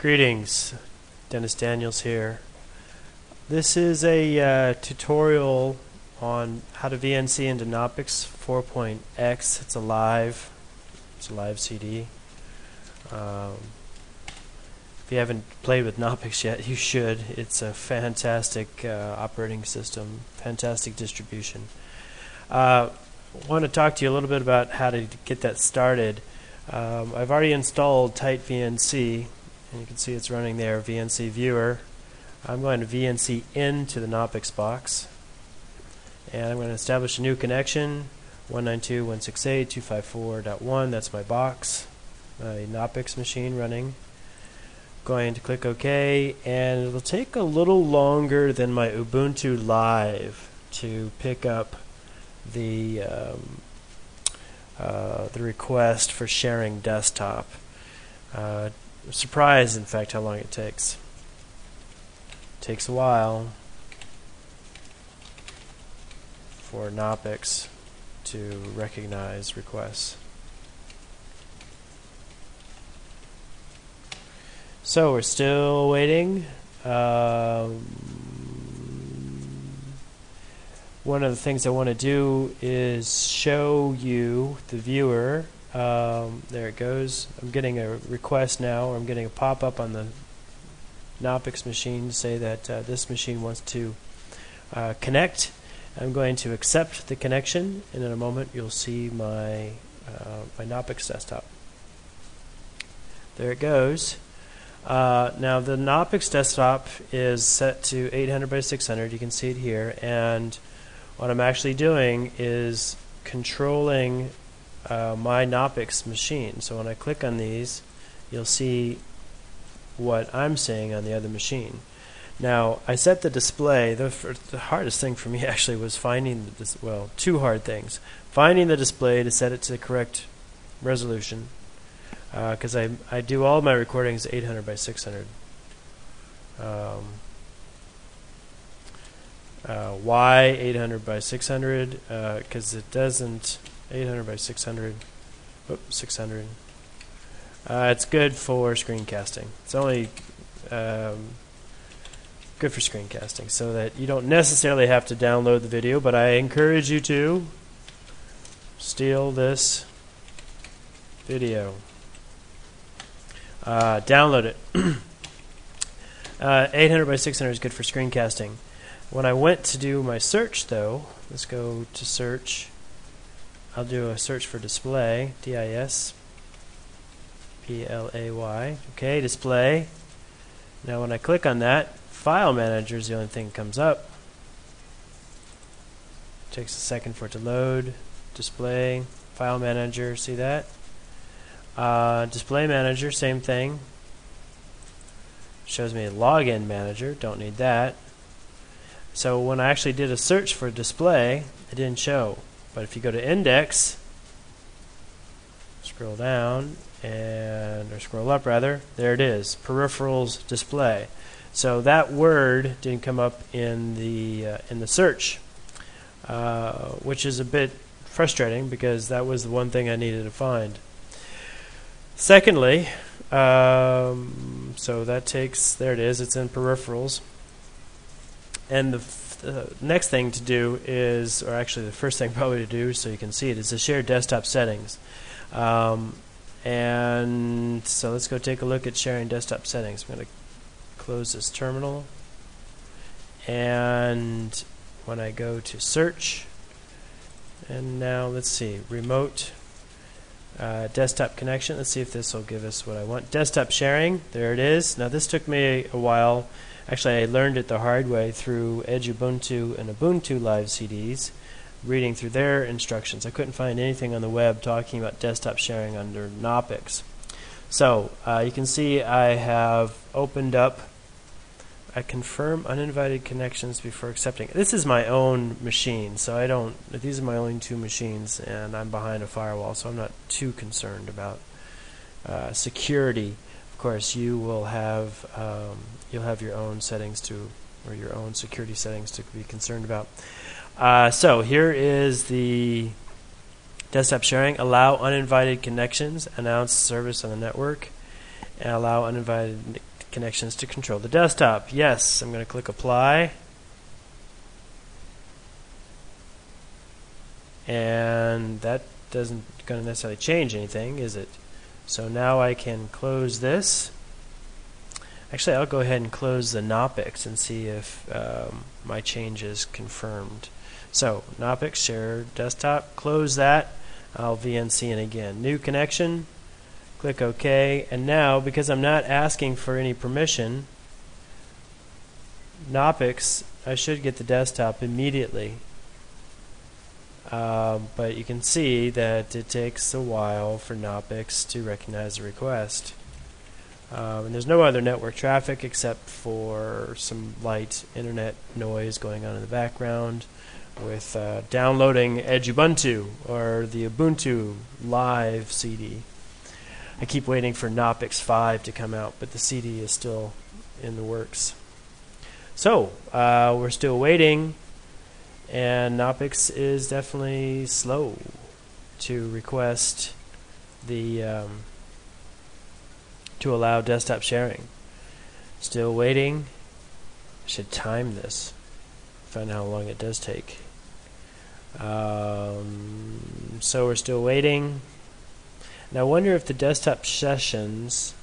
Greetings, Dennis Daniels here. This is a tutorial on how to VNC into Knoppix 4.x. It's a live CD. If you haven't played with Knoppix yet, you should. It's a fantastic operating system, fantastic distribution. I want to talk to you a little bit about how to get that started. I've already installed Tight VNC, and you can see it's running there, VNC Viewer. I'm going to VNC into the Knoppix box, and I'm going to establish a new connection, 192.168.254.1. That's my box, my Knoppix machine running. Going to click OK, and it'll take a little longer than my Ubuntu Live to pick up the request for sharing desktop. Surprised, in fact, how long it takes. Takes a while for Knoppix to recognize requests. So we're still waiting. One of the things I want to do is show you the viewer. There it goes. I'm getting a request now, or I'm getting a pop-up on the Knoppix machine to say that this machine wants to connect. I'm going to accept the connection, and in a moment you'll see my Knoppix desktop. There it goes. Now the Knoppix desktop is set to 800 by 600. You can see it here, and what I'm actually doing is controlling my Knoppix machine. So when I click on these, you'll see what I'm seeing on the other machine. Now I set the display. The hardest thing for me actually was finding two hard things: finding the display to set it to the correct resolution, because I do all my recordings 800 by 600. Why 800 by 600? Because it doesn't 800 by 600. Oops, 600. It's good for screencasting. It's only good for screencasting, so that you don't necessarily have to download the video, but I encourage you to steal this video. Download it. 800 by 600 is good for screencasting. When I went to do my search, though, let's go to search. I'll do a search for display, D-I-S-P-L-A-Y. Okay, display. Now when I click on that, File Manager is the only thing that comes up. Takes a second for it to load. Display, File Manager, see that? Display Manager, same thing. Shows me a Login Manager, don't need that. So when I actually did a search for display, it didn't show. But if you go to Index, scroll down, or scroll up rather, there it is, Peripherals Display. So that word didn't come up in the search, which is a bit frustrating because that was the one thing I needed to find. Secondly, so that takes, there it is, it's in Peripherals. And the next thing to do is, or actually the first thing probably to do so you can see it, is to share desktop settings. And so let's go take a look at sharing desktop settings. I'm going to close this terminal, and when I go to search, and now let's see, remote desktop connection, let's see if this will give us what I want. Desktop sharing, there it is. Now this took me a while. Actually, I learned it the hard way through Ubuntu and Ubuntu Live CDs, reading through their instructions. I couldn't find anything on the web talking about desktop sharing under Knoppix. So you can see I have opened up. I confirm uninvited connections before accepting. This is my own machine, so I don't. These are my only two machines, and I'm behind a firewall, so I'm not too concerned about security. Of course, you will have you'll have your own settings or your own security settings to be concerned about. So here is the desktop sharing. Allow uninvited connections. Announce service on the network. And allow uninvited connections to control the desktop. Yes, I'm going to click apply. And that doesn't going to necessarily change anything, is it? So now I can close this. Actually, I'll go ahead and close the Knoppix and see if my change is confirmed. So Knoppix share desktop, close that. I'll VNC in again. New connection. Click OK. And now, because I'm not asking for any permission, Knoppix, I should get the desktop immediately. But you can see that it takes a while for Knoppix to recognize the request. And there's no other network traffic except for some light internet noise going on in the background with downloading Edubuntu or the Ubuntu Live CD. I keep waiting for Knoppix 5 to come out, but the CD is still in the works. So we're still waiting, and Knoppix is definitely slow to request the to allow desktop sharing. Still waiting. I should time this. Find out how long it does take. So we're still waiting. Now I wonder if the desktop sessions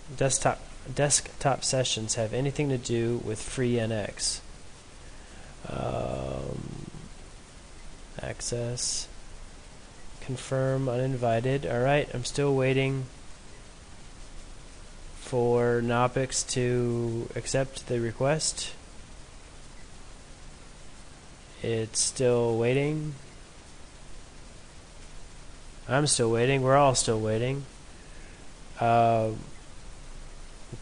have anything to do with FreeNX. Access. Confirm uninvited. Alright, I'm still waiting for Knoppix to accept the request. It's still waiting. I'm still waiting. We're all still waiting. Don't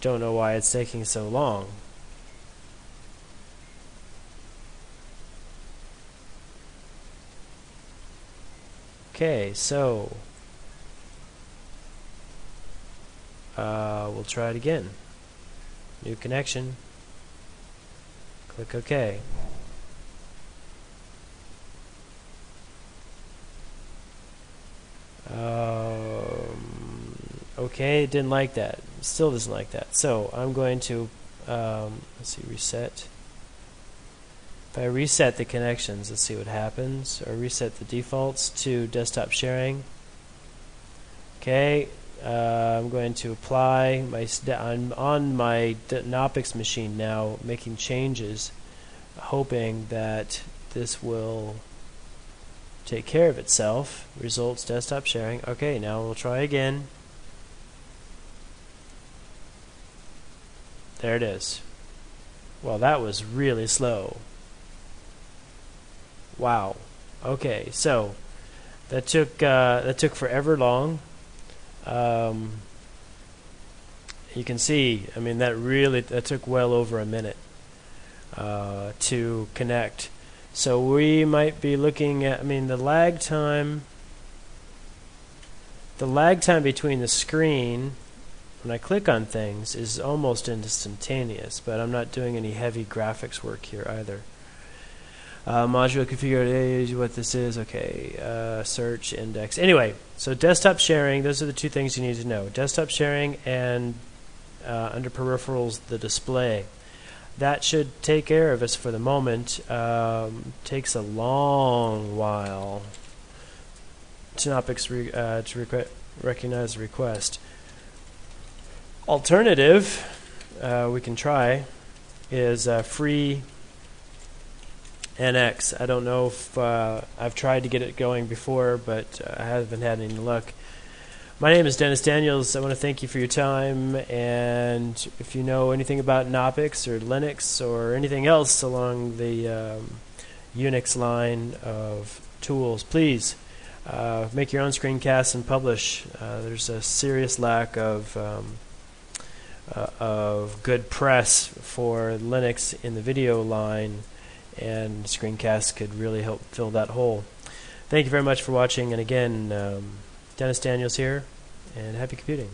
know why it's taking so long. Okay, so we'll try it again. New connection. Click OK. Okay, it didn't like that. Still doesn't like that. So I'm going to let's see, reset. If I reset the connections, let's see what happens. Or reset the defaults to desktop sharing. Okay, I'm going to apply I'm on my Knoppix machine now, making changes, hoping that this will take care of itself. Results desktop sharing. Okay, now we'll try again. There it is. Well, that was really slow. Wow. Okay, so that took forever long. You can see, I mean, that took well over a minute to connect. So we might be looking at, I mean, the lag time between the screen when I click on things is almost instantaneous, but I'm not doing any heavy graphics work here either. Module configured, what this is, okay, search, index. Anyway, so desktop sharing, those are the two things you need to know. Desktop sharing and under peripherals, the display. That should take care of us for the moment. Takes a long while to Knoppix to recognize the request. Alternative we can try is FreeNX. I don't know if I've tried to get it going before, but I haven't had any luck. My name is Dennis Daniels. I want to thank you for your time, and if you know anything about Knoppix or Linux or anything else along the Unix line of tools, please make your own screencasts and publish. There's a serious lack of good press for Linux in the video line, and screencasts could really help fill that hole. Thank you very much for watching, and again, Dennis Daniels here, and happy computing.